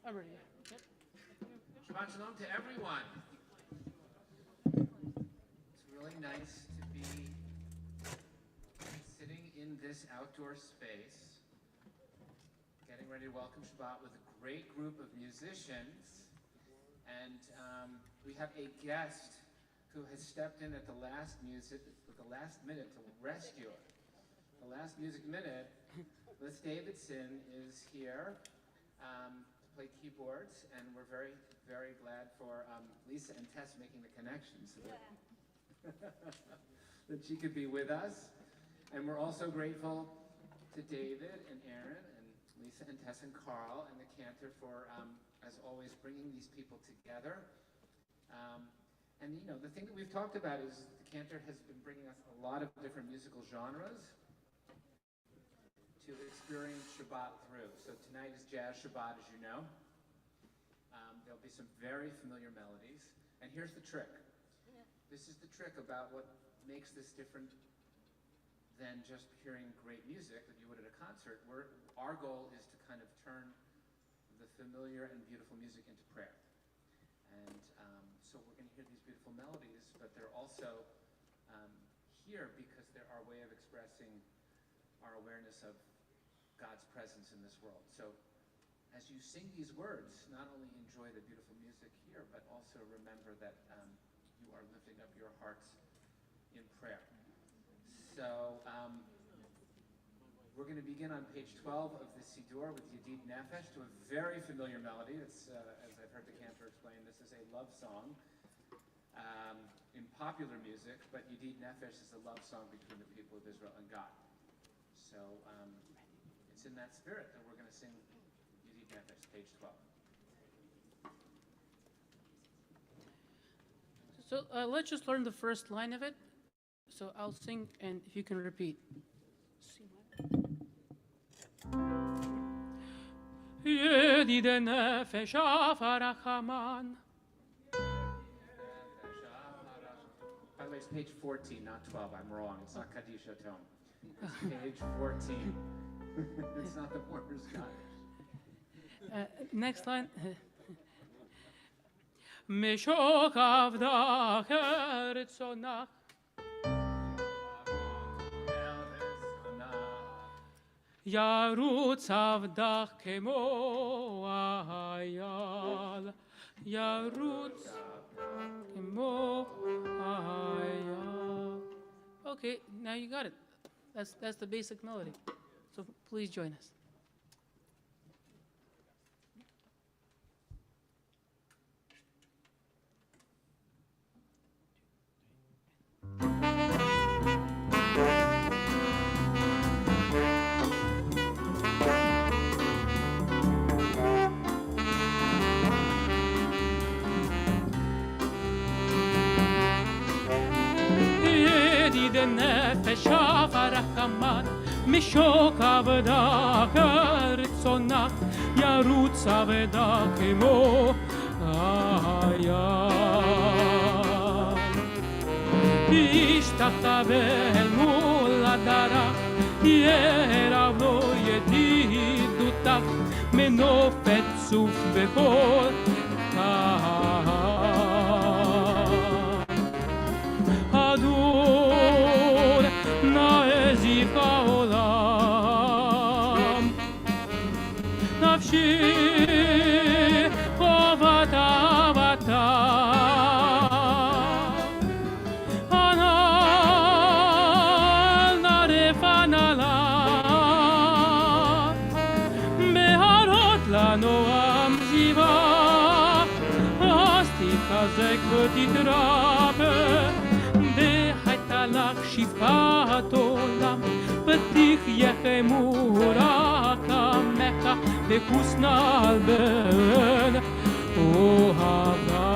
I'm ready. Yep. Shabbat Shalom to everyone. It's really nice to be sitting in this outdoor space, getting ready to welcome Shabbat with a great group of musicians. And we have a guest who has stepped in at the last minute to rescue it. The last music minute, Liz Davidson is here to play keyboards, and we're very, very glad for Lisa and Tess making the connection so that she could be with us. And we're also grateful to David and Aaron and Lisa and Tess and Carl and the Cantor for, as always, bringing these people together. And you know, the thing that we've talked about is the Cantor has been bringing us a lot of different musical genres to experience Shabbat through. So tonight is Jazz Shabbat, as you know. There'll be some very familiar melodies. And here's the trick. This is the trick about what makes this different than just hearing great music that you would at a concert. Our goal is to kind of turn the familiar and beautiful music into prayer. And so we're going to hear these beautiful melodies, but they're also here because they're our way of expressing our awareness of God's presence in this world. So as you sing these words, not only enjoy the beautiful music here, but also remember that you are lifting up your hearts in prayer. So we're going to begin on page 12 of the Siddur with Yedid Nefesh to a very familiar melody. It's, as I've heard the Cantor explain, this is a love song in popular music, but Yedid Nefesh is a love song between the people of Israel and God. So it's in that spirit that we're going to sing Yedid Nefesh, page 12. So let's just learn the first line of it. So I'll sing, and if you can repeat. Yedid nefesh afarachaman. By the way, it's page 14, not 12. I'm wrong. It's not Kadisha tone. It's page 14. It's not the former Scottish. Next line. Meshok avdach eretzonach. Yarutz avdach kemo hayal. Yarutz kemo hayal. Okay, now you got it. That's the basic melody. So please join us. נפש הרחמן משוק עבדה כרצונה ירוץ עבדה כמו הים ישתחווה אל מול הדרך ירב לו ידידותך מנופת צוף בכל הדור נעזיב העולם נפשי חובת אהבתה הנעל נערף הנעלה בהרות לנועם זיווה אז תתחזק ותתרפא דהייתה לך שפעת עולם ותחיה חמורה כמך וחוסנה בן אוהבה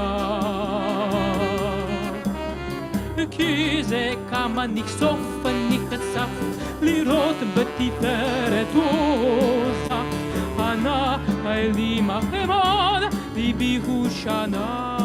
כי זה כמה נחשוף ונחשף לראות בתפארת עוזה ענה אלי מחמד ליבי הוא שנה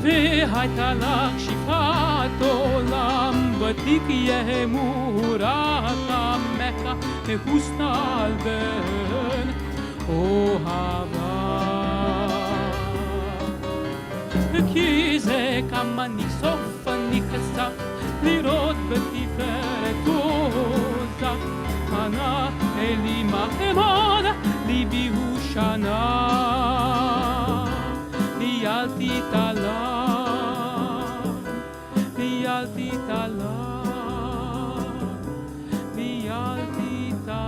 והייתה לך שפעת עולם, ותקיה מורת עמך, והוסתל בן אוהבה. כי זה כמה ניסוף אני כסף, לראות בתפארת עוזה. ענה אלי מה אמוד, ליבי הוא שנה. ניילתי תלה, ניילתי תלה, ניילתי תלה.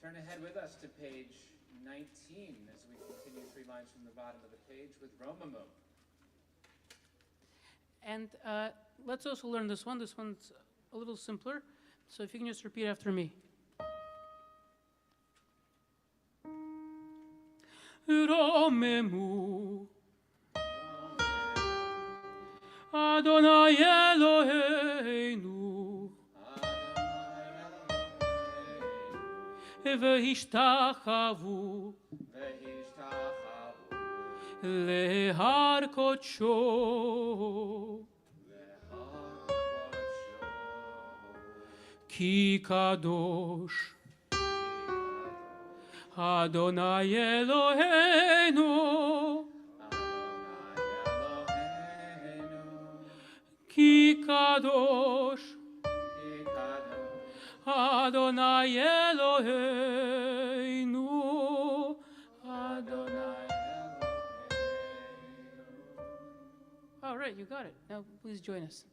Turn ahead with us to page 19 as we continue 3 lines from the bottom of the page with Romamu. And let's also learn this one. This one's a little simpler. So if you can just repeat after me. Romemu Adonai Eloheinu V'hishtachavu Lehar Kodsho Ki Kadosh Adonai Eloheinu Ki Kadosh Adonai Eloheinu Adonai Eloheinu. All right, you got it. Now please join us.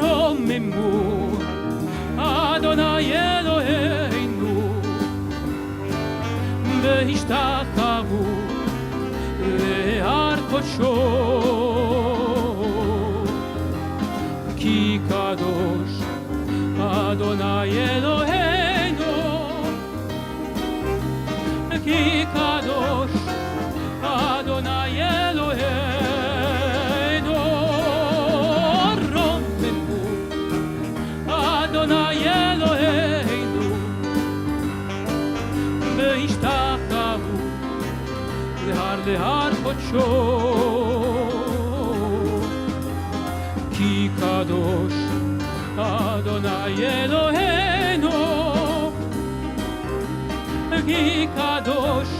Romemu Adonai Eloheinu V'hishtachavu Lehar Kodsho Ki Kadosh Adonai Eloheinu Ki Kadosh Adonai Eloheinu Adonai Eloheinu V'hishtachavu Lehar Kodsho Ki Kadosh Adonai Eloheinu Ki Kadosh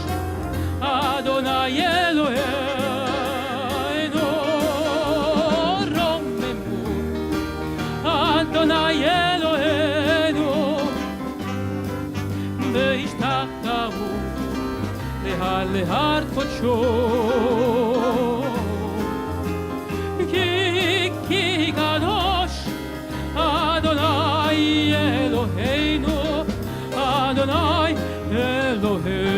Adonai Eloheinu Romemu Adonai Eloheinu V'hishtachavu Lehar Kodsho Ki Kadosh Adonai Eloheinu Adonai Eloheinu.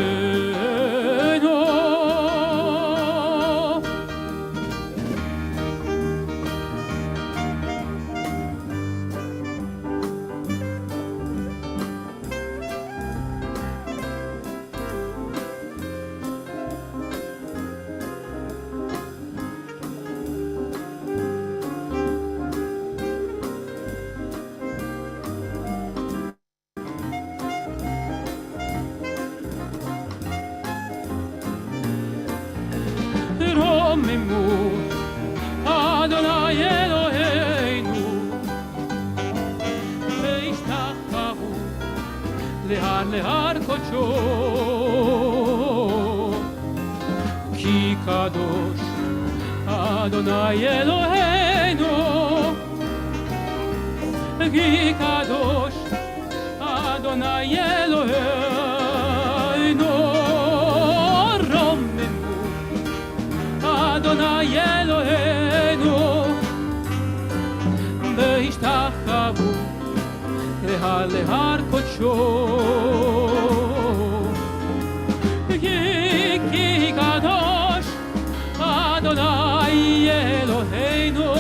Romemu Adonai Eloheinu V'hishtachavu Lehar Kodsho Ki Kadosh Adonai Eloheinu Ki Kadosh Adonai Eloheinu Romemu Adonai Eloheinu V'hishtachavu להר להר קודשו כי קדוש אדוני אלוהינו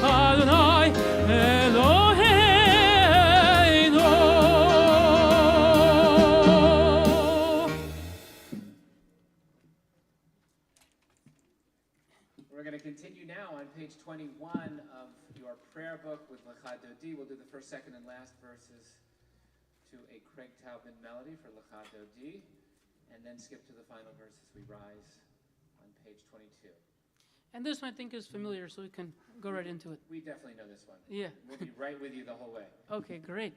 אדוני אלוהינו. We're going to continue now on page 21 of your prayer book with Lecha Dodi. We'll do the first, second, and last verses to a Craig Taubman melody for Lecha Dodi, and then skip to the final verses. We rise on page 22. And this one I think is familiar, so we can go right into it. We definitely know this one. Yeah. We'll be right with you the whole way. Okay, great.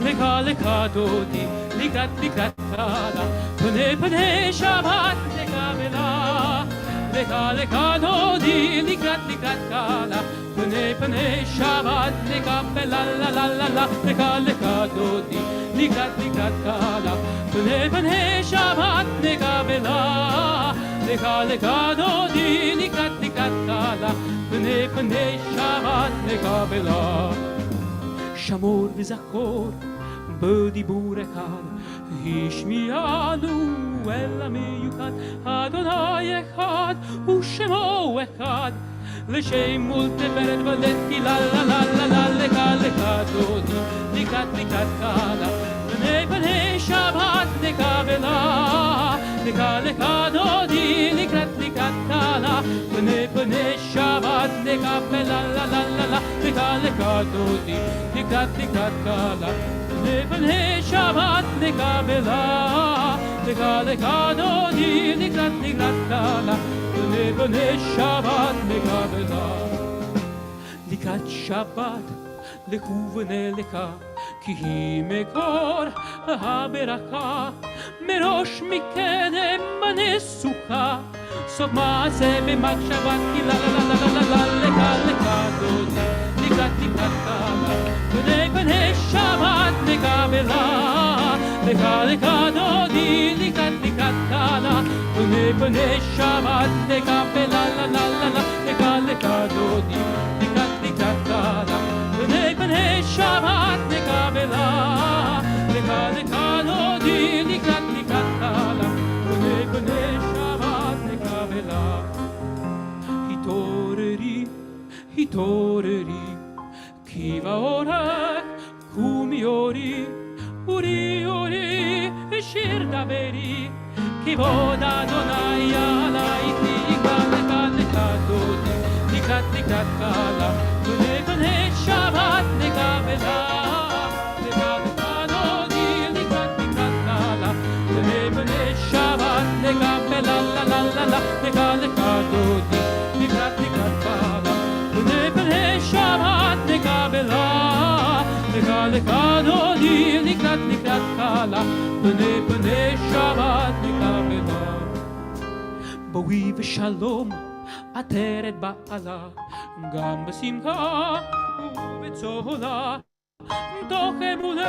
Leka leka dodi, likat likat kala, pune pune Shabbat leka bela. Leka leka dodi, likat likat kala, pune pune Shabbat leka bela la la la la. Leka leka dodi, likat likat kala, pune pune Shabbat leka bela. Leka leka dodi, likat likat kala, pune pune Shabbat leka bela. שמור וזכור בדיבור אחד, השמיענו אל המיוחד, אדוני אחד ושמו אחד, לשם ולתפארת ולתהילה לה לה לה לה. לך לך דודי, לקראת לקראת קלה, פני פני שבת נקבלה. לך לך דודי, לקראת לקראת קלה, פני פני שבת נקבלה לה לה לה לה. לך לך דודי, לקראת לקראת קלה, פני פני שבת נקבלה. לך לך דודי, לקראת לקראת קלה, פני פני שבת נקבלה. לקראת שבת לכו ונלכה, כי היא מקור הברכה, מראש מקדם הנסוכה, סוף מעשה במחשבת, כי לה לה לה לה לה לה. לך לך דודי, לקראת לקראת קלה, פני פני שבת נקבלה. לך לך דודי, לקראת לקראת קלה, פני פני שבת נקבלה לה לה לה לה. לך לך דודי, לקראת לקראת קלה, פני פני שבת נקבלה. לך לך דודי, לקראת לקראת קלה, פני פני שבת נקבלה. התעוררי, התעוררי, כי באורך קומי אורי, אורי אורי, שיר דברי, כבוד אדוני עלי תיגע. לך לך דודי, לקראת לקראת קלה, פני פני שבת נקבלה. לך לך דודי, לקראת לקראת קלה, פני פני שבת נקבלה לה לה לה לה. לך לך דודי, לקראת לקראת קלה, פני פני שבת נקבלה. לך לך דודי, לקראת לקראת קלה, פני פני שבת נקבלה. בואי ושלום עטרת בעלה, גם בשמחה ובצהלה, תוך אמוני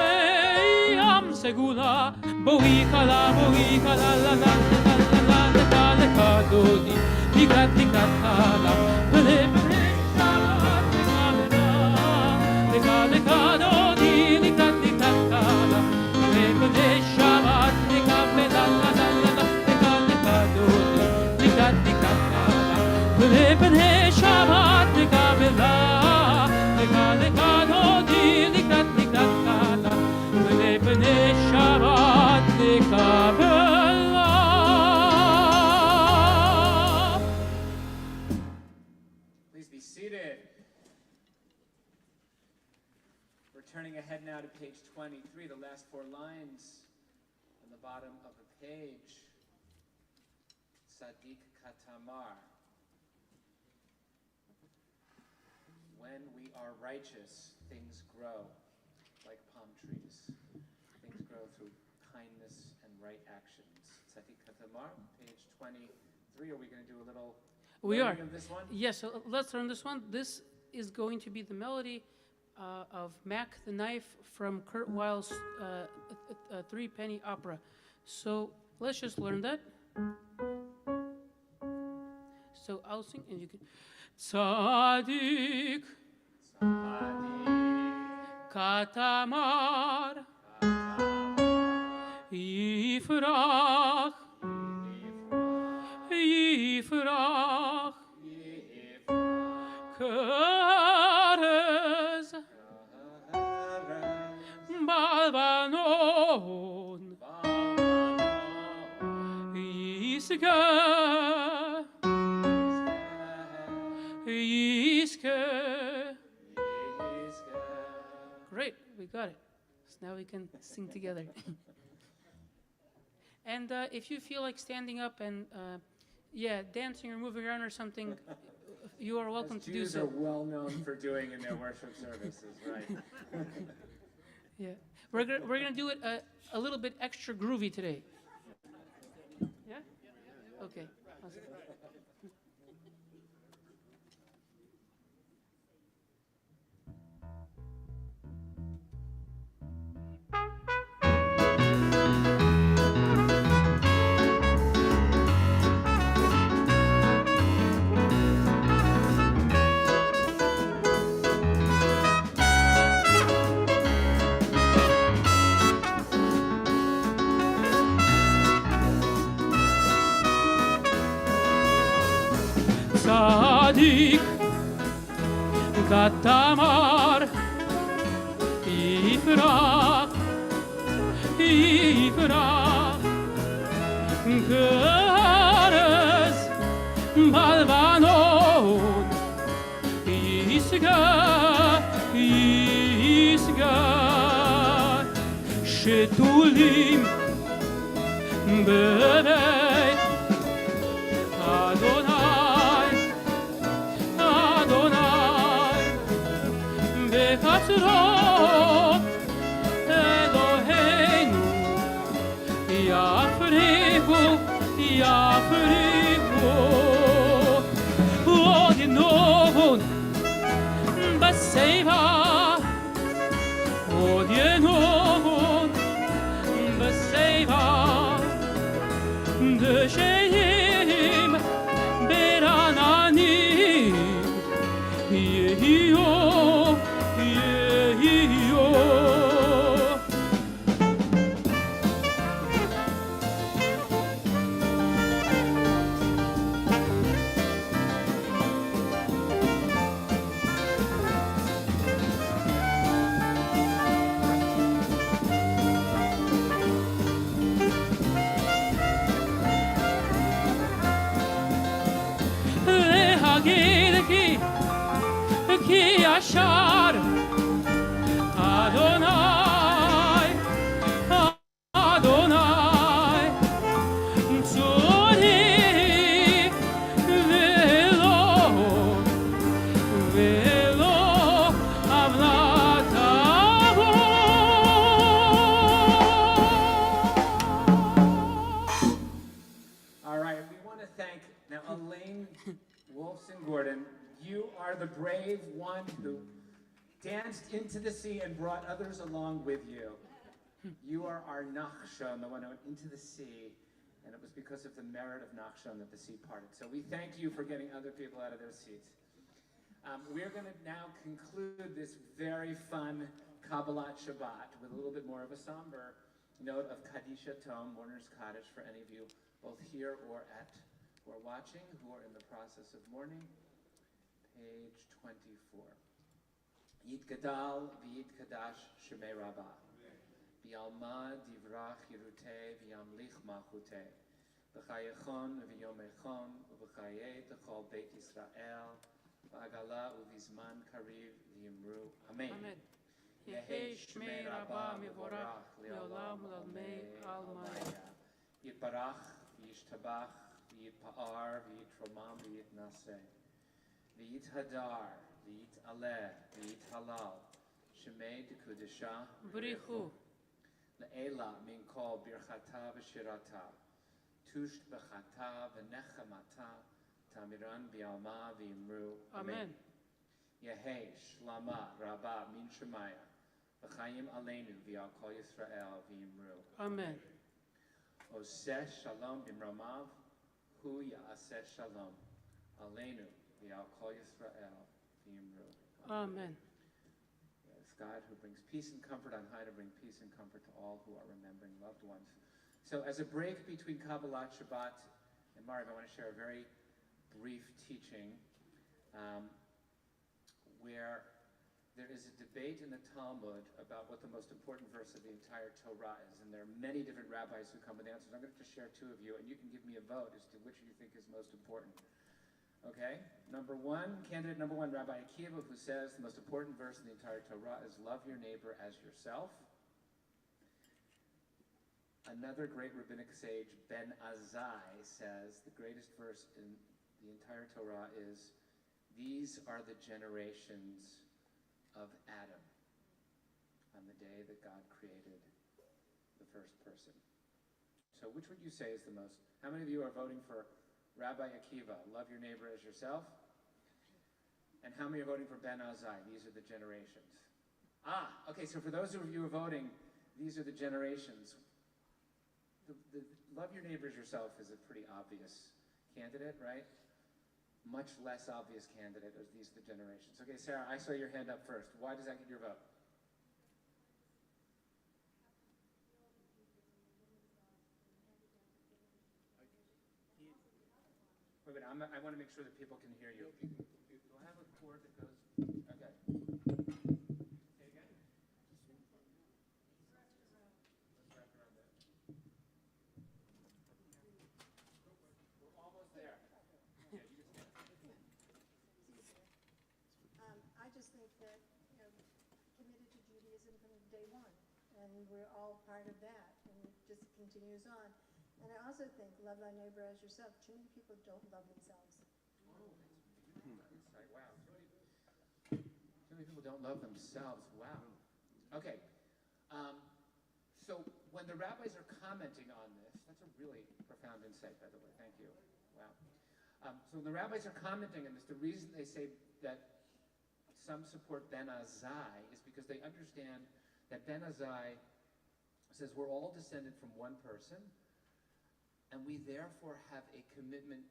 ים סגולה. בואי כלה, בואי כלה, לה לה לה לה לה. לך לך דודי, לקראת לקראת קלה, פני פני שבת נקבלה. לך לך דודי, לקראת לקראת קלה, פני פני שבת נקבלה לה לה לה לה. לך לך דודי, לקראת לקראת קלה, פני פני שבת נקבלה. לך לך דודי, לקראת לקראת קלה, פני פני שבת נקבלה. Please be seated. We're turning ahead now to page 23, the last four lines on the bottom of the page. Sadiq Katamar. When we are righteous, things grow like palm trees. Things grow through kindness and right actions. Sadiq Katamar, page 23. Are we going to do a little We are. learning of this one? Yes, so let's learn this one. This is going to be the melody of Mac the Knife from Kurt Weill's Three-Penny Opera. So let's just learn that. So I'll sing and you can. Tzadik, Katamar, Yifrach, Yifrach, Keres, Balbanon, Yisga, Yiske. Great, we got it. So now we can sing together. And if you feel like standing up and dancing or moving around or something, you are welcome to do so. Jews are well known for doing in their worship services, right? Yeah, we're gonna do it a little bit extra groovy today. Yeah. Okay. Awesome. Tzadik, Katamar, Yifrach, Yifrach, Keres, Balbanon, Yisga, Yisga, Shetulim, Bebei, Adonai, Adonai, Bechatzrot, Eloheinu, Yafrihu, Yafrihu, Odienovon, Baseva, Odienovon, Baseva, Desheim, Berananim, Yehio, Yehio. Ki Ashar Adonai, Adonai, Tzori Velo, Velo Avlatavo. All right, we want to thank now Elaine Wolfson-Gordon. You are the brave one who danced into the sea and brought others along with you. You are our Nachshon, the one who went into the sea, and it was because of the merit of Nachshon that the sea parted. So we thank you for getting other people out of their seats. We're going to now conclude this very fun Kabbalat Shabbat with a little bit more of a somber note of Kadisha Tom, mourner's cottage, for any of you both here or who are watching, who are in the process of mourning. Page 24. Yitgadal v'yitkadash shemei Rabbi. Bialma divrach yirutei v'yamlich malchutei. B'chayechon v'yomechon v'chayei t'chol Beit Yisrael. B'agala uvizman kariv v'yimru. Amen. Yehei shmei Rabba mivorach le'olam l'almei almaya. Yitbarach v'yishtabach v'yitpa'ar v'yitromam v'yitnaseh. V'yithadar, v'yit'aleh, v'yithalal, shemei d'kudesha, B'richu, le'ela min kol birchata v'shirata, tusht b'chata v'nechamata, tamiran bi'alma v'imru. Amen. Yehei, Shlama, Rabba, Min Shemaya, V'chaim Aleinu, V'al Kol Yisrael, V'imru. Amen. Oseh Shalom Bimramav, Hu Ya'aseh Shalom, Aleinu, V'al Kol Yisrael, V'imru. Amen. It's God who brings peace and comfort on high to bring peace and comfort to all who are remembering loved ones. So as a break between Kabbalat, Shabbat, and Mariv, I want to share a very brief teaching where there is a debate in the Talmud about what the most important verse of the entire Torah is. And there are many different rabbis who come with answers. I'm going to just share two of you, and you can give me a vote as to which you think is most important. Okay? Candidate number one, Rabbi Akiva, who says the most important verse in the entire Torah is love your neighbor as yourself. Another great rabbinic sage, Ben Azai, says the greatest verse in the entire Torah is, these are the generations of Adam on the day that God created the first person. So which would you say is the most? How many of you are voting for Rabbi Akiva, love your neighbor as yourself? And how many are voting for Ben Azai, these are the generations? Okay, so for those of you who are voting, these are the generations. The love your neighbor as yourself is a pretty obvious candidate, right? Much less obvious candidate as these are the generations. Okay, Sarah, I saw your hand up first. Why does that get your vote? Wait, I want to make sure that people can hear you. Do I have a cord that goes? Okay. Say it again. Let's wrap around that. We're almost there. Yeah, you can stand. I just think that, committed to Judaism from day one, and we're all part of that, and it just continues on. And I also think, love thy neighbor as yourself. Too many people don't love themselves. Oh, that's beautiful insight. Wow. Too many people don't love themselves. Wow. Okay. So when the rabbis are commenting on this, that's a really profound insight, by the way. Thank you. Wow. So when the rabbis are commenting on this, the reason they say that some support Ben Azai is because they understand that Ben Azai says we're all descended from one person, and we therefore have a commitment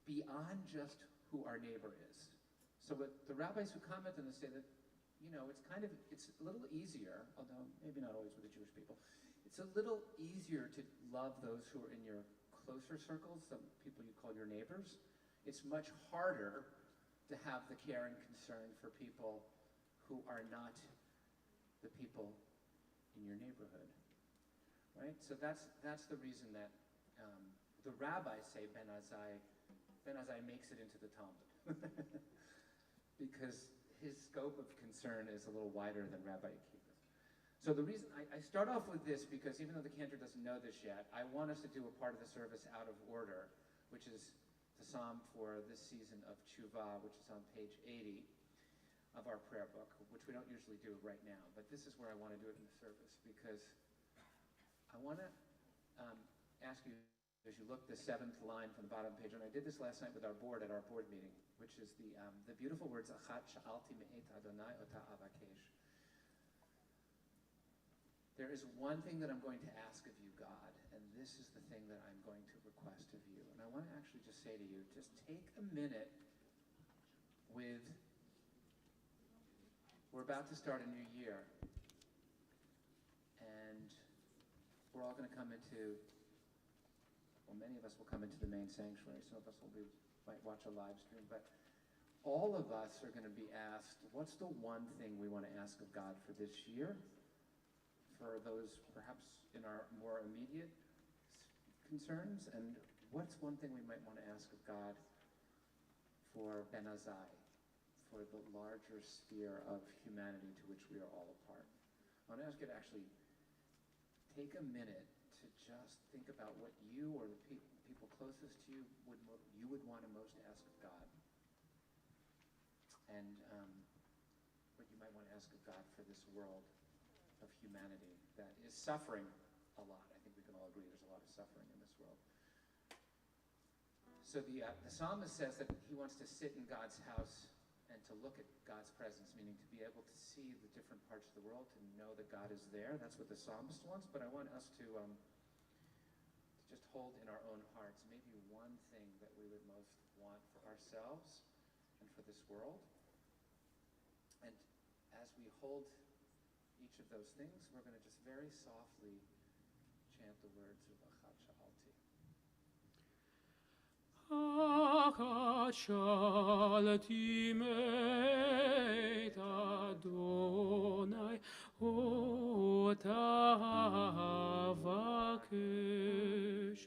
beyond just who our neighbor is. So what the rabbis who comment on this say that, it's a little easier, although maybe not always with the Jewish people, it's a little easier to love those who are in your closer circles, some people you call your neighbors. It's much harder to have the care and concern for people who are not the people in your neighborhood, right? So that's the reason that the rabbis say Ben Azai makes it into the Talmud because his scope of concern is a little wider than Rabbi Akiva's. So the reason I start off with this because even though the Cantor doesn't know this yet, I want us to do a part of the service out of order, which is the psalm for this season of Tshuva, which is on page 80 of our prayer book, which we don't usually do right now, but this is where I want to do it in the service because I want to ask you, as you look the seventh line from the bottom of the page, and I did this last night with our board at our board meeting, which is the beautiful words, Achat sha'alti me'et Adonai ota avakesh. There is one thing that I'm going to ask of you, God, and this is the thing that I'm going to request of you. And I want to actually just say to you, just take a minute we're about to start a new year, and we're all going to come into, well, many of us will come into the main sanctuary. Some of us might watch a live stream, but all of us are going to be asked, what's the one thing we want to ask of God for this year? For those perhaps in our more immediate concerns, and what's one thing we might want to ask of God for Ben Azai, for the larger sphere of humanity to which we are all a part? I want to ask you to actually take a minute to just think about what you or the people closest to you would want to most ask of God, and what you might want to ask of God for this world of humanity that is suffering a lot. I think we can all agree there's a lot of suffering in this world. So the psalmist says that he wants to sit in God's house and to look at God's presence, meaning to be able to see the different parts of the world, to know that God is there. That's what the psalmist wants, but I want us to just hold in our own hearts maybe one thing that we would most want for ourselves and for this world. And as we hold each of those things, we're going to just very softly chant the words of Achat Sha'alti. Achat Sha'alti meit Adonai ota avakesh.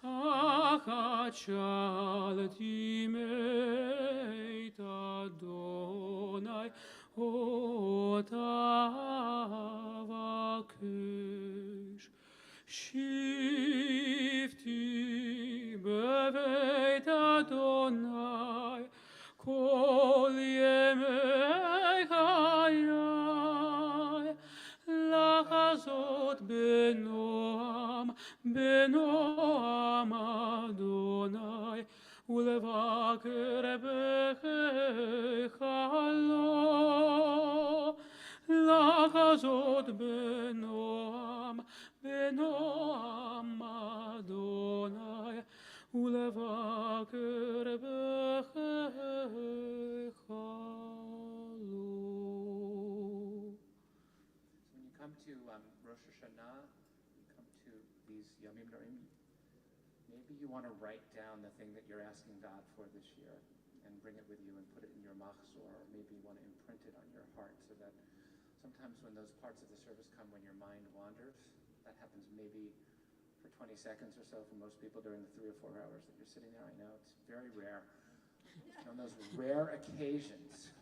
Achat Sha'alti meit Adonai ota avakesh. Shifti beveit Adonai kol yemei chayai lachazot benoam Adonai ulevaker bechecha lo lachazot benoam Adonai ulevaker bechecha lo. So when you come to Rosh Hashanah, you come to these Yamim Norim, maybe you want to write down the thing that you're asking God for this year and bring it with you and put it in your machzor, or maybe you want to imprint it on your heart so that sometimes when those parts of the service come when your mind wanders, that happens maybe for 20 seconds or so for most people during the 3 or 4 hours that you're sitting there. I know it's very rare. On those rare occasions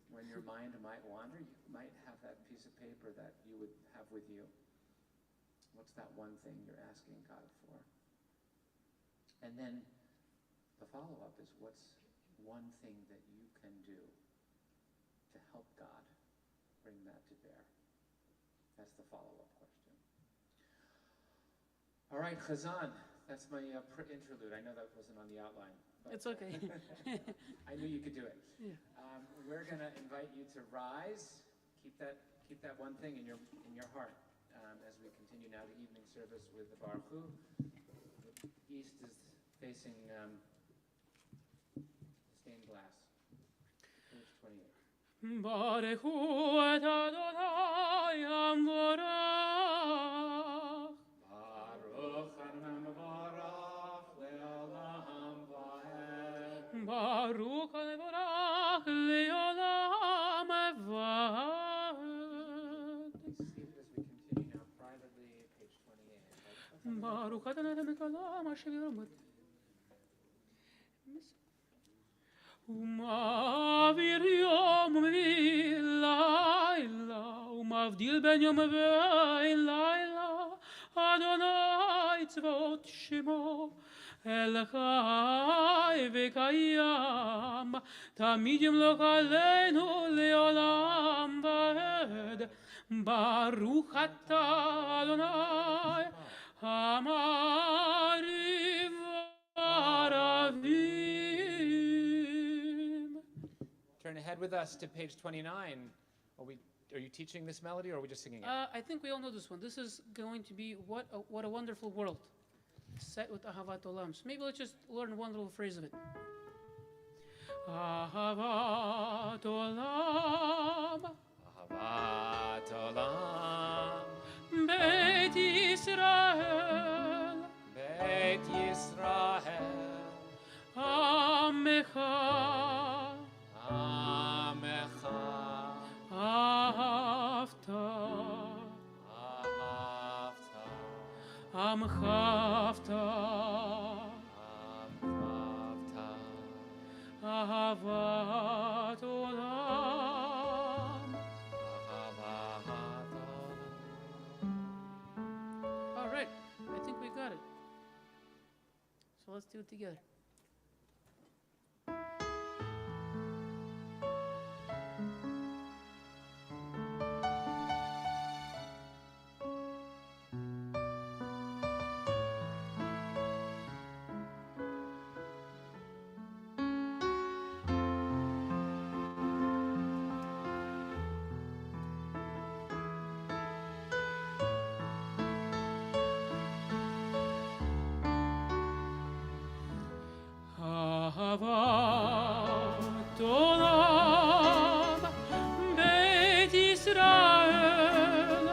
when your mind might wander, you might have that piece of paper that you would have with you. What's that one thing you're asking God for? And then the follow-up is, what's one thing that you can do to help God bring that to bear? That's the follow-up question. All right, Chazan, that's my interlude. I know that wasn't on the outline. It's okay. I knew you could do it. Yeah. We're going to invite you to rise. Keep that one thing in your heart as we continue now the evening service with the Baruch Hu. The east is facing stained glass. Page 28. Baruch Hu et Adonai Amvorach. Baruch Adonai Mevorach le'olam va'ed. Baruch Amvorach le'olam va'ed. Please seated as we continue now privately, page 28. Baruch Adonai Mekalam Asher Yomad. ומעביר יום ולילה, ומבדיל בין יום ולילה, אדוני צבאות שמו, אל חי וקיים, תמיד ימלוך עלינו לעולם ועד. ברוך אתה אדוני, המעריב ערבים. Turn ahead with us to page 29. Are you teaching this melody, or are we just singing it? I think we all know this one. This is going to be What a Wonderful World, set with Ahavat Olam. So maybe let's just learn one little phrase of it. Ahavat Olam, Ahavat Olam, Beit Yisrael, Beit Yisrael, Amecha, Amecha, Ahavta, Ahavta, Amchavta, Amchavta, Ahavat Olam. Ahavat Olam. All right, I think we got it. So let's do it together. אהבת עולם בית ישראל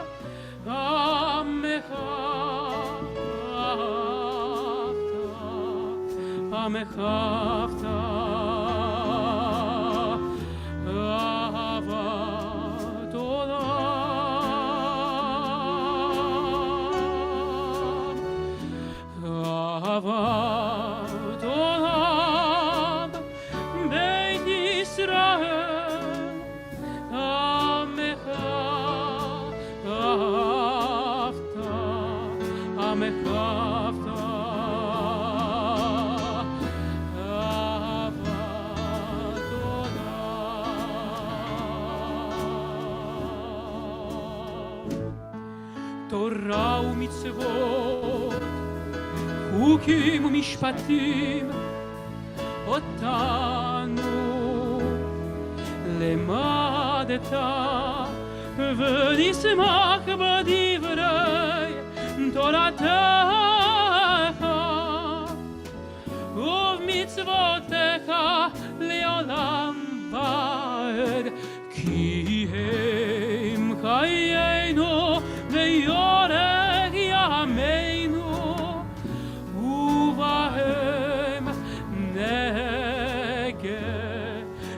עמך עמך אהבת אהבת עולם אהבת עולם בית ישראל עמך אהבת עמך אהבת תורה ומצוות, חוקים ומשפטים, אותנו למדת ונשמח בדברי תורתך ובמצוותיך לעולם ועד, כי הם חיינו ויורך ימינו ובהם נגה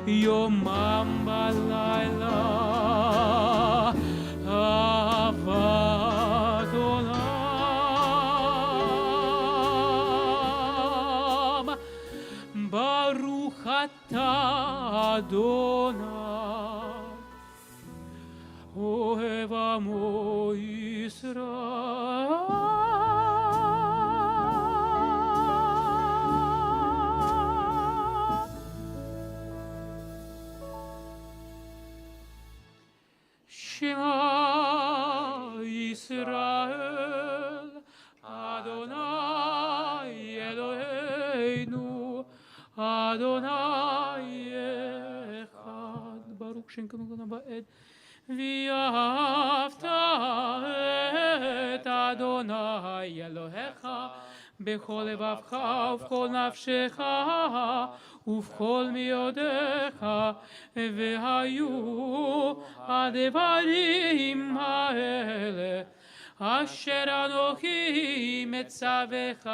יומם בלילה אהבת עולם ברוך אתה אדוני אוהב עמו ישראל. שמע ישראל אדוני אלוהינו אדוני אחד. ברוך שם כמובן בעד. ואהבת את אדוני אלוהיך בכל לבבך ובכל נפשך ובכל מאודיך, והיו הדברים האלה אשר אנוכי מצווך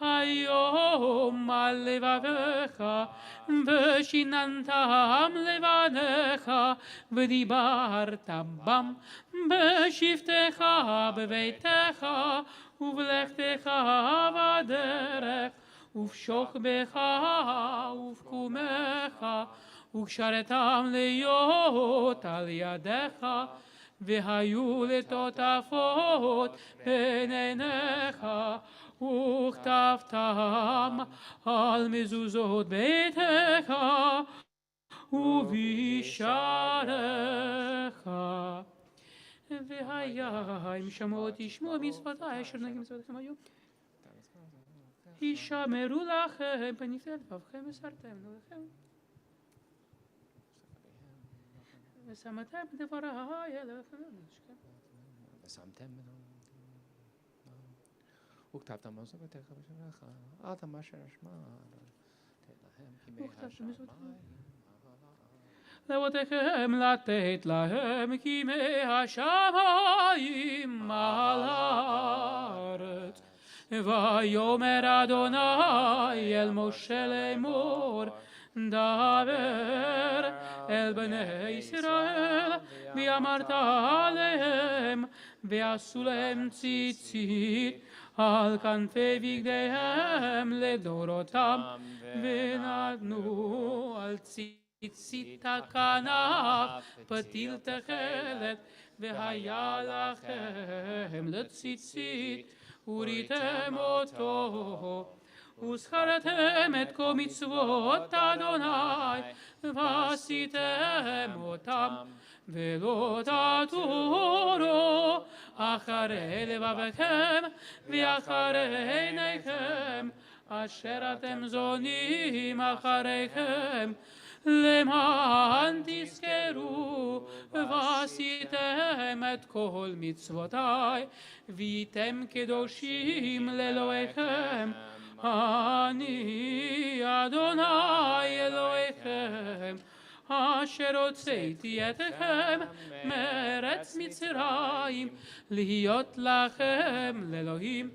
היום על לבביך, ושיננתם לבניך ודיברת בם בשבתך בביתך ובלכתך בדרך ובשוכבך ובקומך, וקשרתם להיות על ידיך, והיו לטוטפות בין עיניך, וכתבתם על מזוזות ביתך ובשעריך. והיה אם שמעו תשמעו מצוותי אשר נגד מצוותיכם היום, הישמרו לכם פניכם לבבכם וסרתם לכם, ושמתם דברי אליכם ושמתם וכתבתם על זוגתך ושמך עד אשר אשמע תן להם כימי השמיים לאבותיכם לתת להם כימי השמיים על הארץ. ויאמר אדוני אל משה לאמור, דבר אל בני ישראל ואמרת עליהם, ועשו להם ציצית על כנפי בגדיהם לדורותם, ונתנו על ציצית הכנף פתיל תכלת, והיה לכם לציצית וריתם אותו, וזכרתם את כל מצוות אדוני ועשיתם אותם, ולא תטורו אחרי לבבכם ואחרי עיניכם אשר אתם זונים אחריכם, למען תזכרו ועשיתם את כל מצוותי והייתם קדושים לאלוהיכם, אני אדוני אלוהיכם, אשר הוצאתי אתכם מארץ מצרים, להיות לכם לאלוהים.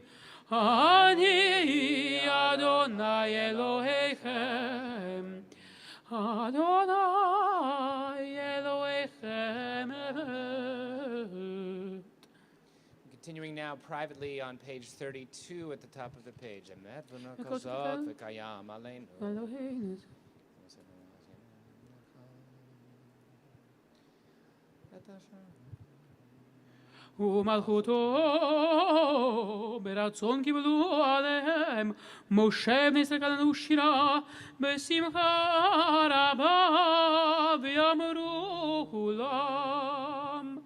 אני אדוני אלוהיכם, אדוני אלוהיכם. Continuing now privately on page 32 at the top of the page. Emet v'nokazot v'kayam aleinu. ומלכותו ברצון קיבלו עליהם, משה בני ישראל כתבו שירה בשמחה רבה, ויאמרו כולם.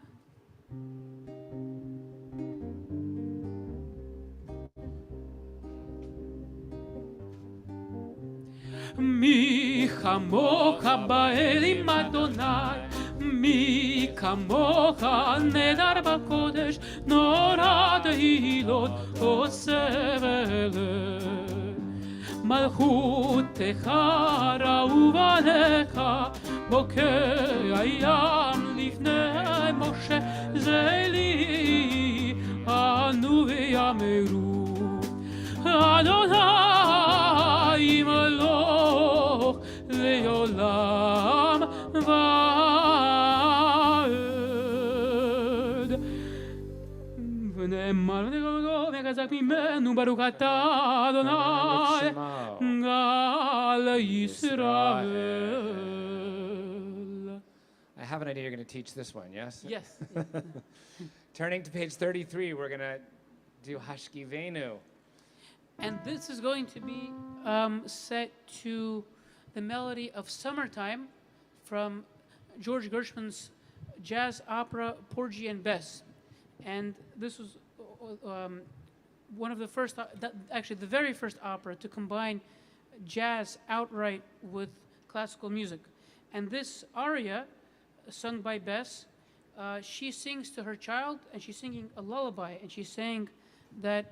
מי כמוך באלים אדוני, מי כמוך נדר בקודש, נורא תהילות עושה ולב. מלכותך ראו בניך, בוקע ים לפני משה, זה לי ענו ויאמרו, אדוני מלוך לעולם ועד. ונאמר וחזק ממנו, ברוך אתה אדוני גאל ישראל. I have an idea you're going to teach this one, yes? Yes. Turning to page 33, we're going to do Hashkivenu. And this is going to be set to the melody of Summertime from George Gershwin's jazz opera Porgy and Bess. And this was one of the first, actually the very first opera to combine jazz outright with classical music. And this aria, sung by Bess, she sings to her child, and she's singing a lullaby, and she's saying that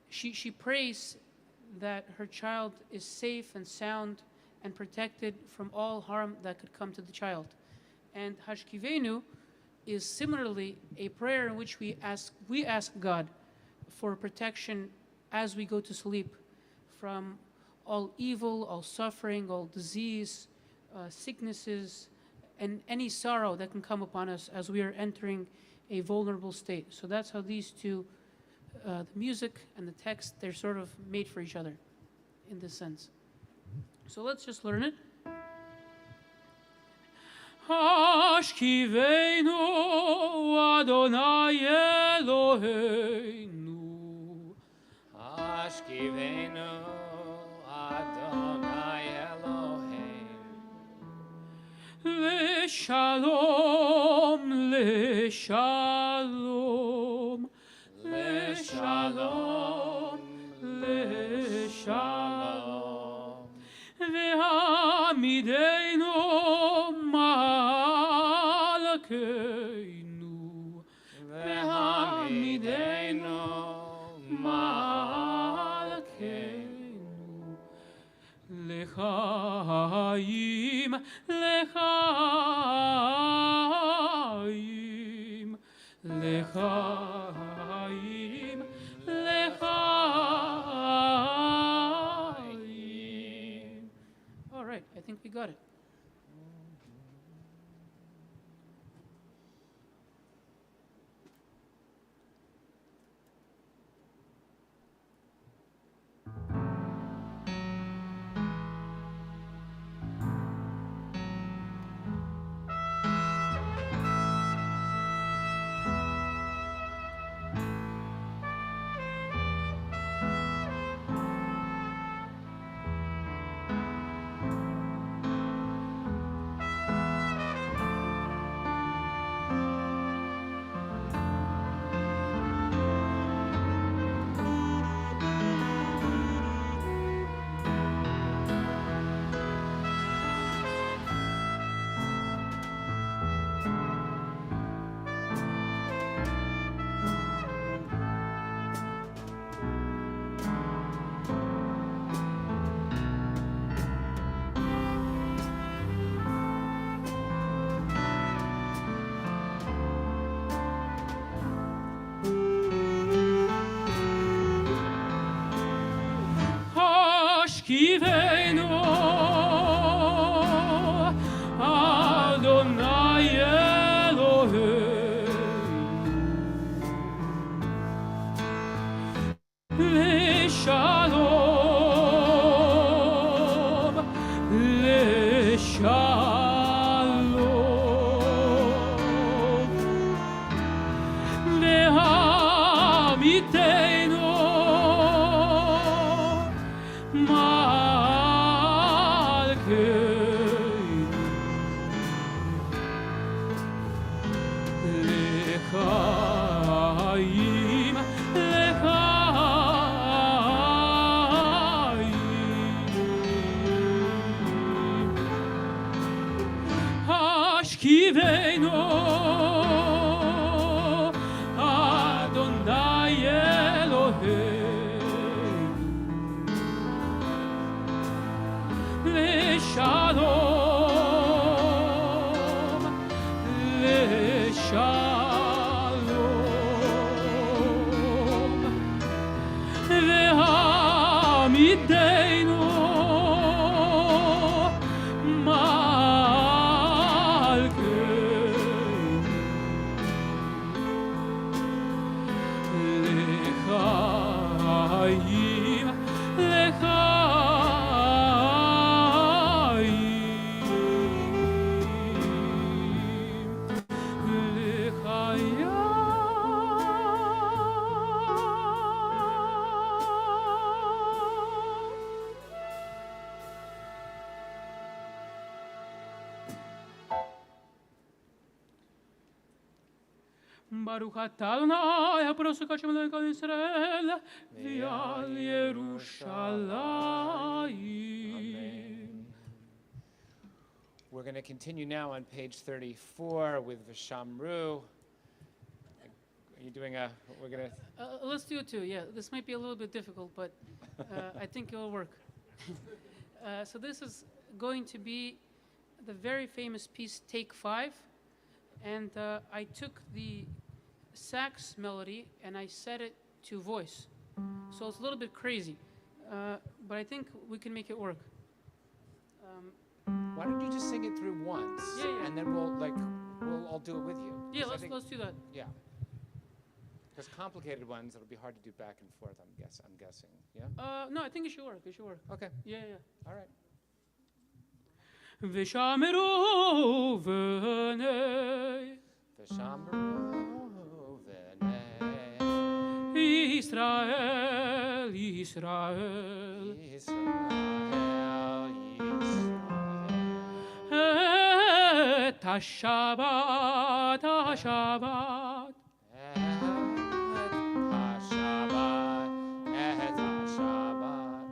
she prays that her child is safe and sound and protected from all harm that could come to the child. And Hashkivenu is similarly a prayer in which we ask God for protection as we go to sleep from all evil, all suffering, all disease, sicknesses, and any sorrow that can come upon us as we are entering a vulnerable state. So that's how these two, the music and the text, they're sort of made for each other in this sense. So let's just learn it. Hashkivenu Adonai Eloheinu, Hashkivenu Adonai Eloheinu, Leshalom, Leshalom, Leshalom, Leshalom, Ve'hamidenu Malkeinu, Ve'hamidenu Malkeinu, Lechaim, Lechaim, Lechaim, Lechaim. All right, I think we got it. השכיבנו, אדוני אלוהינו, לשלום, לשלום, והמיתנו לחיים, לחיים, השכיבנו, אדוני אלוהינו, לשלום, לשלום, והעמידנו מלכנו, לחיים, ברוך אתה אדוני הפרוס הקדוש מלך על ישראל ועל ירושלים. We're going to continue now on page 34 with Vishamru. Are you doing a, we're going to... Let's do it too, yeah. This might be a little bit difficult, but I think it'll work. So this is going to be the very famous piece, Take 5. And I took the sax melody and I set it to voice. So it's a little bit crazy, but I think we can make it work. Why don't you just sing it through once? Yeah. And then we'll all do it with you. Yeah, 'Cause I let's do that. Yeah. Because complicated ones, it'll be hard to do back and forth, I'm guessing. Yeah? No, I think it should work. Okay. Yeah. All right. ושמרו בני Vishamru v'nei ישראל, ישראל, Yisrael, Yisrael. את השבת, השבת, Et HaShabbat, et HaShabbat,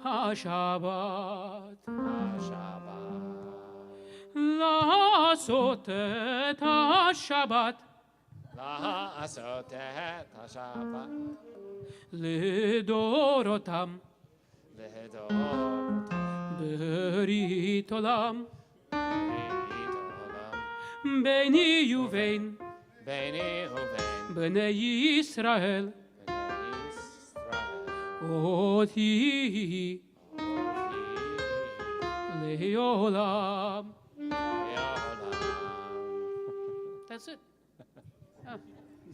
השבת, HaShabbat. לעשות את השבת, לעשות את השבת, לדורותם, לדורות, ברית עולם, ברית עולם, ביני ובין ביני ובין בני ישראל, בני ישראל, אותי לעולם. לעולם. That's it. Yeah.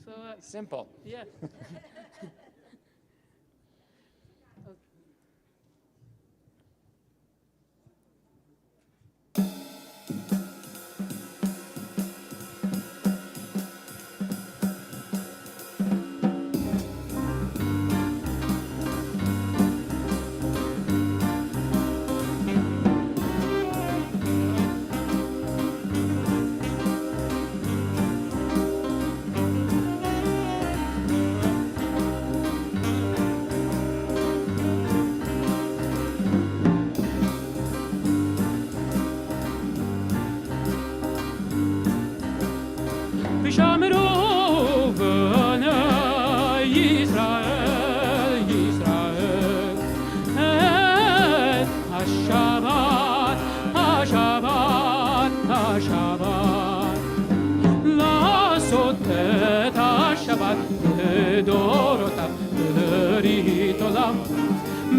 So, Simple. yeah. ושמרו בני ישראל, ישראל, את השבת, השבת, השבת, לעשות את השבת לדורותם, ברית עולם,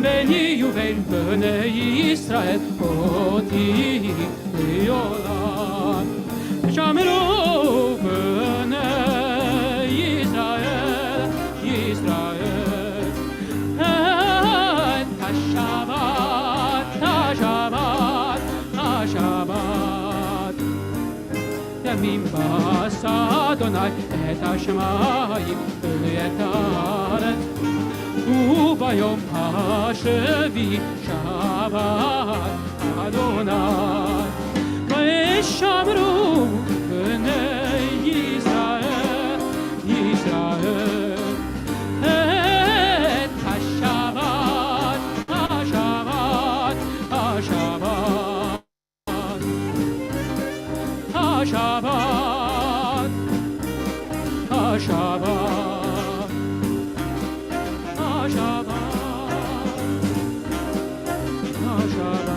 ביני ובין בני ישראל אותי לעולם. שמרו בני ישראל, ישראל, את השבת, השבת, השבת. ימים בעשה אדוני את השמיים ואת הארץ, וביום השביעי שבת אדוני. וישמרו בני ישראל, ישראל, את השבת, השבת, השבת, השבת, השבת, השבת, השבת.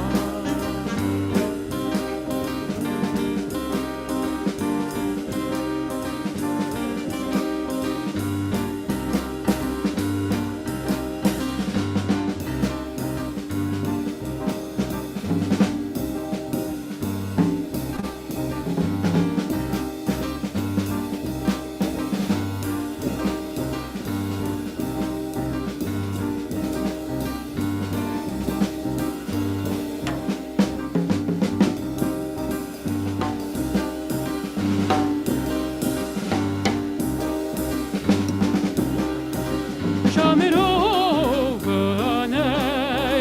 שמרו בני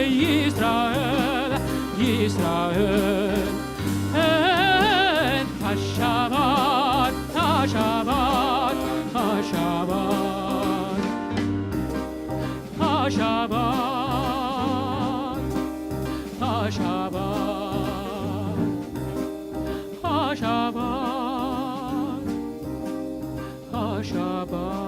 ישראל, ישראל, את השבת, השבת, השבת, השבת, השבת, השבת, השבת.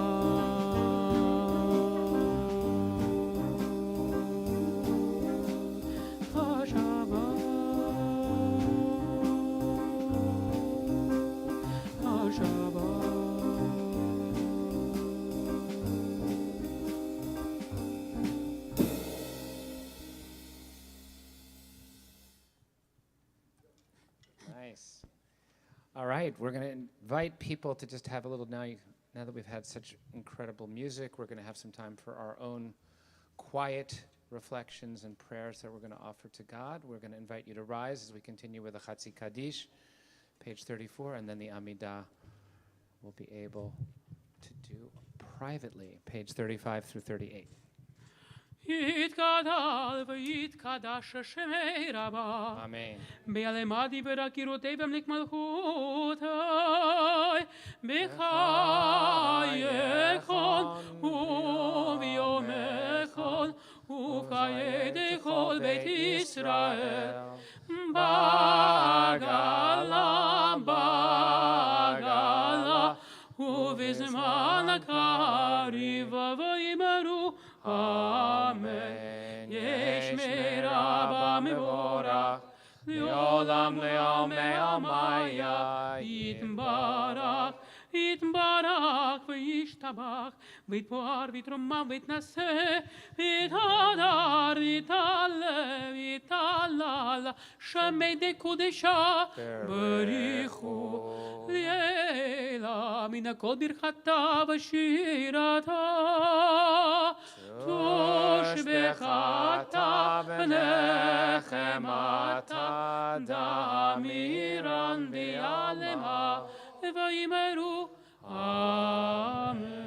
Nice. All right, we're going to invite people to just have a little, now that we've had such incredible music, we're going to have some time for our own quiet reflections and prayers that we're going to offer to God. We're going to invite you to rise as we continue with the Chatzi Kaddish, page 34, and then the Amidah we'll be able to do privately, page 35 through 38. יתגדל ויתקדש שמי רבה. Amen. ביעלמדי בראקירותי במליק מלכותי. בחייכון וביומכון ובחיי כל בית ישראל. בגלה, בגלה, ובזמן הקריב ויאמרו אמן. ישמי רבה מבורך, לעולם לעולמי עלמיה, יתברך, יתברך וישתבח, ויתפאר ויתרומם ויתנשא, ויתהדר ויתעלה ויתהלל, שמי דקודשה בריחו לעילה, מן הכל ברכתה ושירתה, תושבחתה ונחמתה, דמירן ויעלמה, ויאמרו אמן.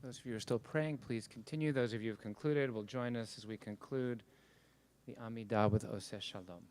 Those of you who are still praying, please continue. Those of you who have concluded will join us as we conclude the Amidah with Oseh Shalom.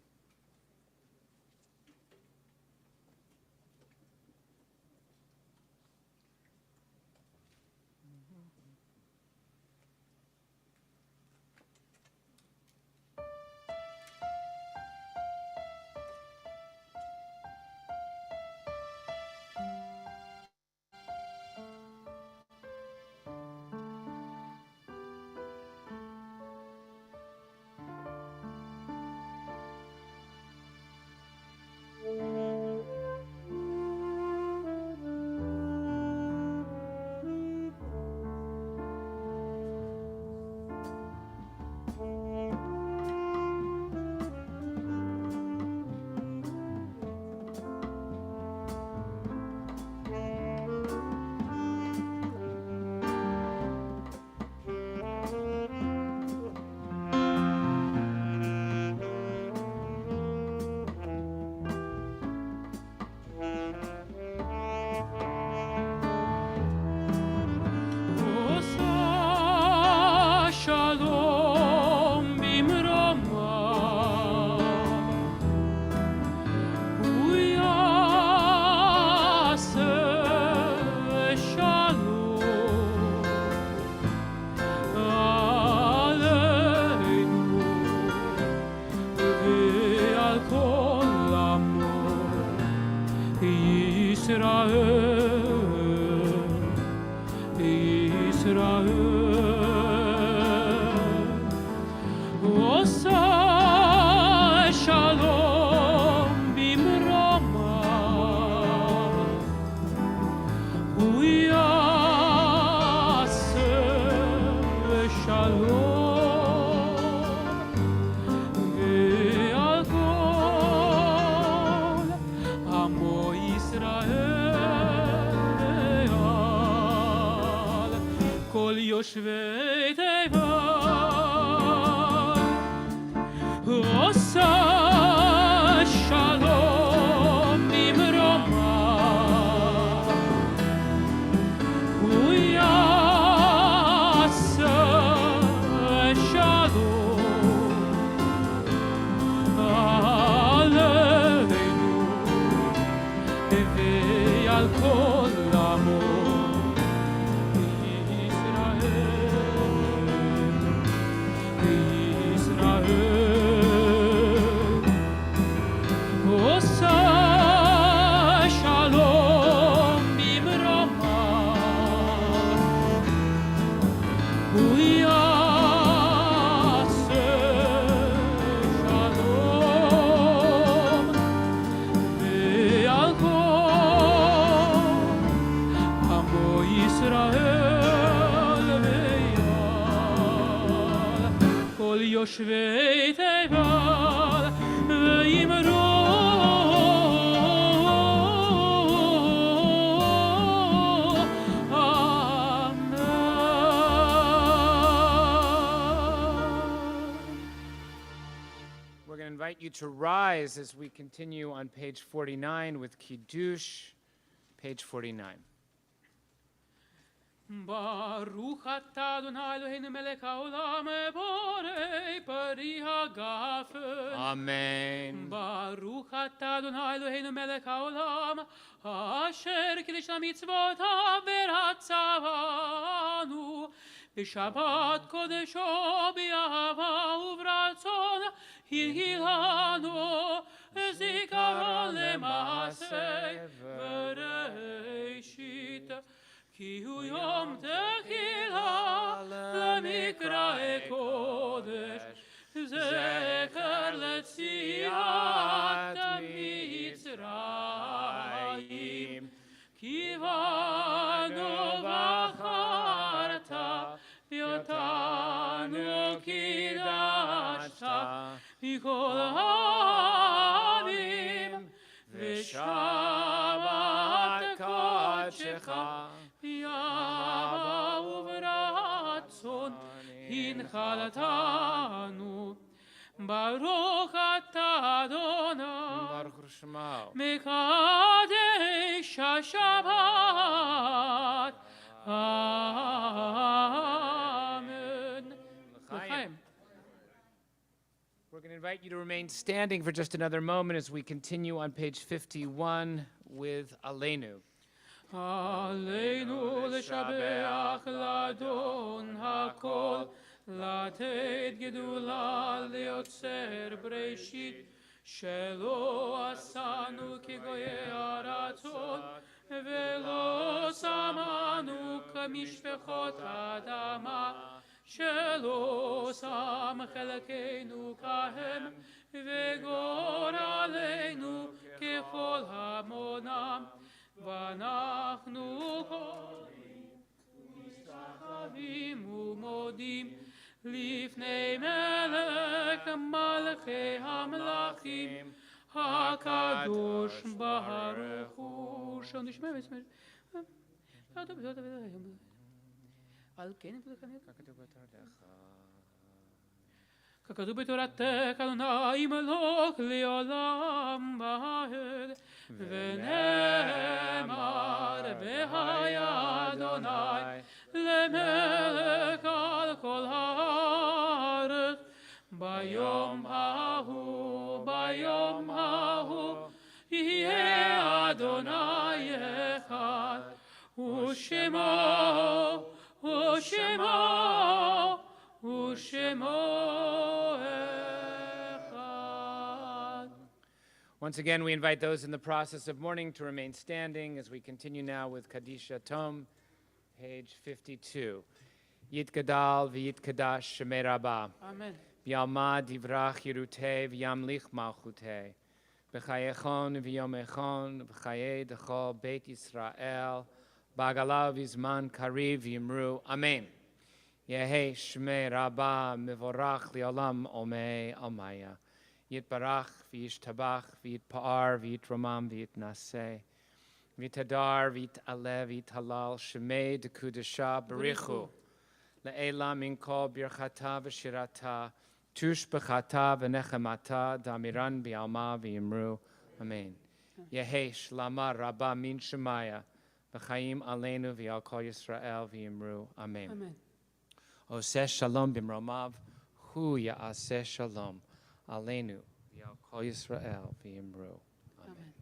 You to rise as we continue on page 49 with Kiddush, page 49. Baruch atah Adonai Eloheinu melech haolam borei pari hagafen. Amen. Baruch atah Adonai Eloheinu melech haolam asher kiddush mitzvotav v'ratzavanu b'shabbat kodesho b'ahava u'v'ratzon hilhilanu zikaron le'maaseh v'reishit ki hu yom tehillah le'mikra'e kodesh zecher le'tziat mitzrayim ki vanu v'acharta v'yotanu kidashta mikol ha'amim v'shabbat kodshecha yava uvratzon hinchalatanu Baruch atah Adonai Baruch Shema Mekadesh HaShabbat Amen. L'chaim. We're going to invite you to remain standing for just another moment as we continue on page 51 with Aleinu. עלינו לשבח לאדון הכל, לתת גדולה ליוצר בראשית, שלא עשנו כגויי ארצות, ולא שמנו כמשפחות האדמה, שלא שם חלקנו כהם, וגורלנו ככל המונם. ואנחנו קוראים ומשתחווים ומודים לפני מלך מלכי המלכים הקדוש ברוך הוא. שנשמע ונשמע. על כן ככתוב בתורתך, אדוני מלוך לעולם ועד. ונאמר והיה אדוני למלך על כל הארץ. ביום ההוא יהיה אדוני אחד, ושמו אחד. Once again, we invite those in the process of mourning to remain standing as we continue now with Kadisha Tom, page 52. Yitgadal v'yitkadash shemei Rabba. Amen. V'yalma divrach yirutei v'yamlich malchutei. B'chayechon v'yomechon v'chayei d'chol Beit Yisrael. B'agala v'zman kariv v'yimru. Amen. Yehei shmei Rabba mevorach li'olam omei almaya. Yitbarach v'yishtabach v'yitpa'ar v'yitromam v'yitnaseh. V'yitadar v'yit'aleh v'yithalal shemei d'kudesha b'richu. Le'ela min kol birchata v'shirata. Tush b'chata v'nechemata damiran b'alma v'yimru. Amen. Yehei shlama Rabba min shemaya. V'chaim aleinu v'al kol Yisrael v'yimru. Amen. Amen. Oseh shalom b'mromav, hu ya'aseh shalom aleinu v'al kol Yisrael v'yimru. Amen.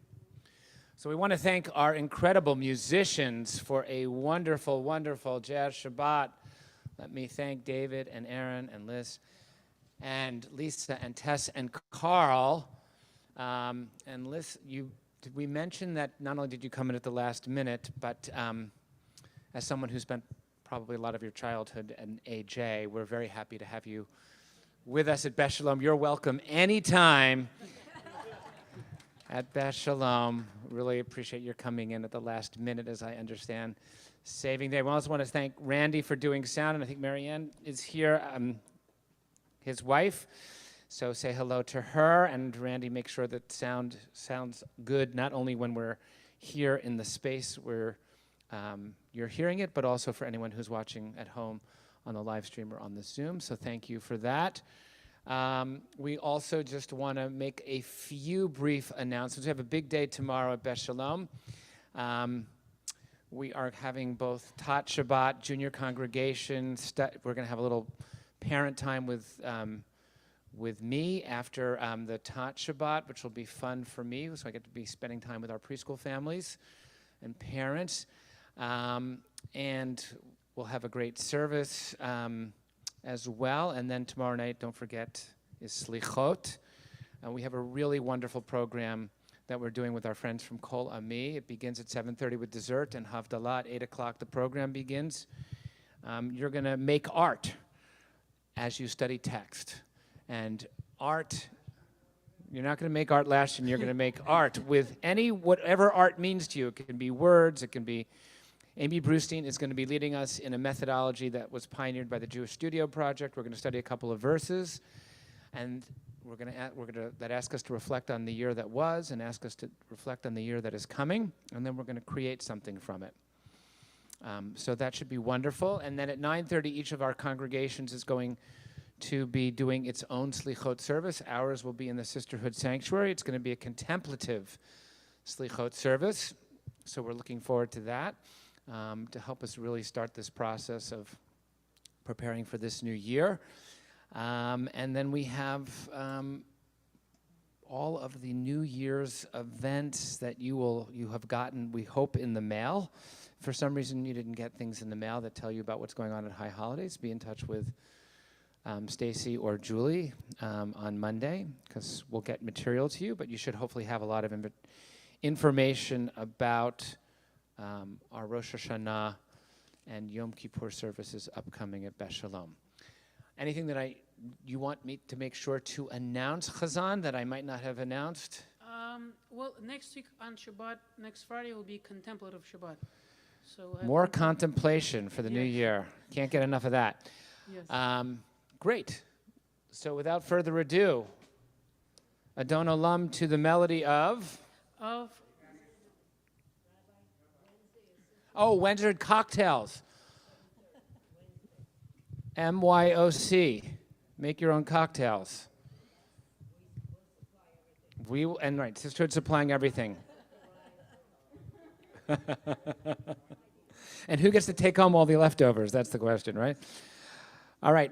So we want to thank our incredible musicians for a wonderful, wonderful Jazz Shabbat. Let me thank David and Aaron and Liz and Lisa and Tess and Carl. And Liz, did we mention that not only did you come in at the last minute, but as someone who spent probably a lot of your childhood at AJ, we're very happy to have you with us at Beth Shalom. You're welcome anytime at Beth Shalom. Really appreciate your coming in at the last minute, as I understand, saving day. We also want to thank Randy for doing sound, and I think Marianne is here, his wife. So say hello to her, and Randy, make sure that sound sounds good, not only when we're here in the space where you're hearing it, but also for anyone who's watching at home on the live stream or on the Zoom. So thank you for that. We also just want to make a few brief announcements. We have a big day tomorrow at Beth Shalom. We are having both Tat Shabbat, junior congregation. We're going to have a little parent time with me after the Tat Shabbat, which will be fun for me. So I get to be spending time with our preschool families and parents. And we'll have a great service as well. And then tomorrow night, don't forget, is Slichot. We have a really wonderful program that we're doing with our friends from Kol Ami. It begins at 7:30 with dessert, and Havdalah at 8 o'clock the program begins. You're going to make art as you study text. And art, you're not going to make art last, and you're going to make art with whatever art means to you. It can be words, it can be. Amy Brustein is going to be leading us in a methodology that was pioneered by the Jewish Studio Project. We're going to study a couple of verses, and that ask us to reflect on the year that was and ask us to reflect on the year that is coming, and then we're going to create something from it. So that should be wonderful. And then at 9:30, each of our congregations is going to be doing its own Slichot service. Ours will be in the Sisterhood Sanctuary. It's going to be a contemplative Slichot service, so we're looking forward to that. to help us really start this process of preparing for this new year. And then we have all of the New Year's events that you have gotten, we hope, in the mail. If for some reason you didn't get things in the mail that tell you about what's going on at High Holidays, be in touch with Stacy or Julie on Monday, because we'll get material to you, but you should hopefully have a lot of information about our Rosh Hashanah and Yom Kippur services upcoming at Beth Sholom. Anything that you want me to make sure to announce, Chazan, that I might not have announced? Well, next week on Shabbat, next Friday, will be contemplative Shabbat. So more contemplation for the new year. Can't get enough of that. Yes. Great. So without further ado, Adon Olam to the melody of? Wednesday cocktails. MYOC. Make your own cocktails. Sisterhood supplying everything. And who gets to take home all the leftovers? That's the question, right? All right,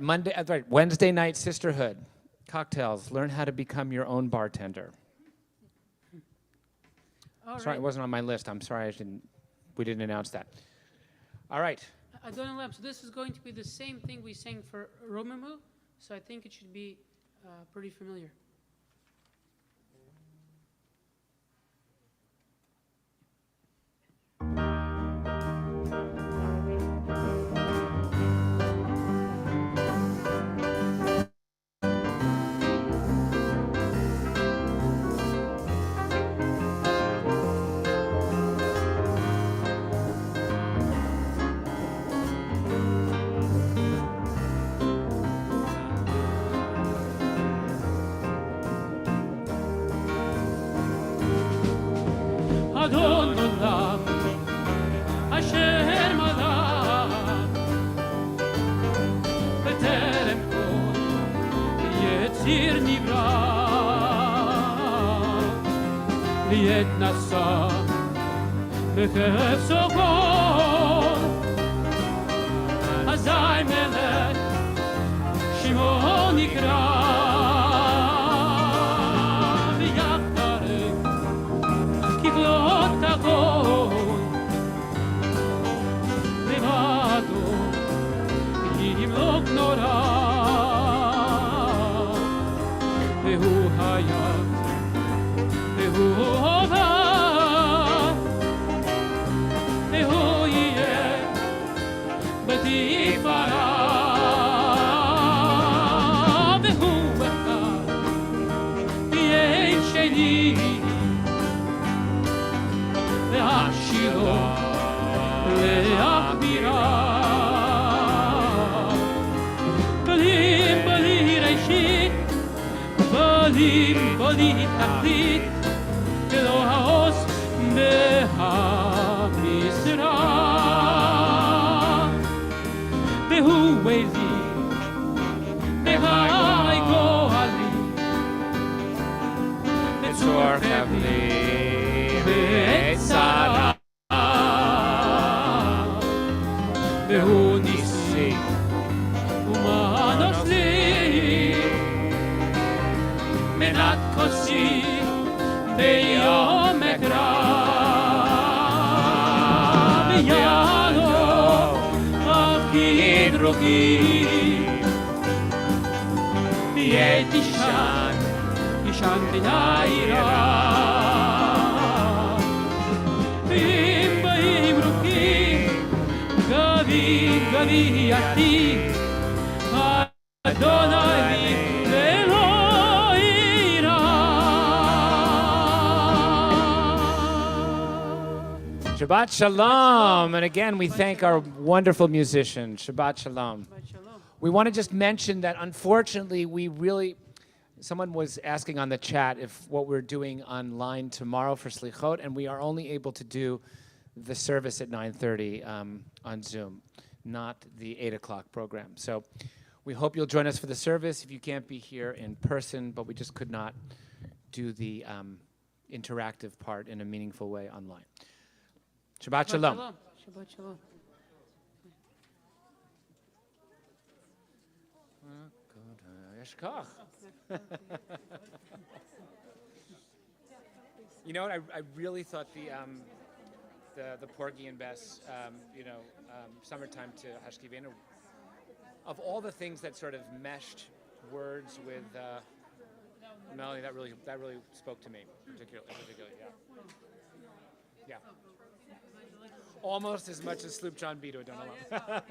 Wednesday night sisterhood. Cocktails. Learn how to become your own bartender. Sorry, it wasn't on my list. I'm sorry we didn't announce that. All right. Adon Olam. So this is going to be the same thing we sang for Romamu, so I think it should be pretty familiar. Adon Olam, Asher Malach, B'terem kol Yetzir nivra, Liet nasa B'chefso kol, Azai melech Shimo nikra. בלי תחתית ולא העוס מהמשרה והוא עזי בהי גואלי בצור חבלי בצרה והוא ניסי ומנוס לי מנת כוסי ביום אקרא בידו אבקיד רוגי ביד ישן בנעירה ואם באים רוגי גבי עתיד אדוני Shabbat Shalom. And again, we thank our wonderful musicians. Shabbat Shalom. We want to just mention that unfortunately, someone was asking on the chat if what we're doing online tomorrow for Slichot, and we are only able to do the service at 9:30 on Zoom, not the 8 o'clock program. So we hope you'll join us for the service if you can't be here in person, but we just could not do the interactive part in a meaningful way online. Shabbat Shalom. Shabbat Shalom. You know what? I really thought the Porgy and Bess, summertime to Hashkivenu, of all the things that sort of meshed words with melody, that really spoke to me, particularly, yeah. Almost as much as Sloop John Beto, don't know.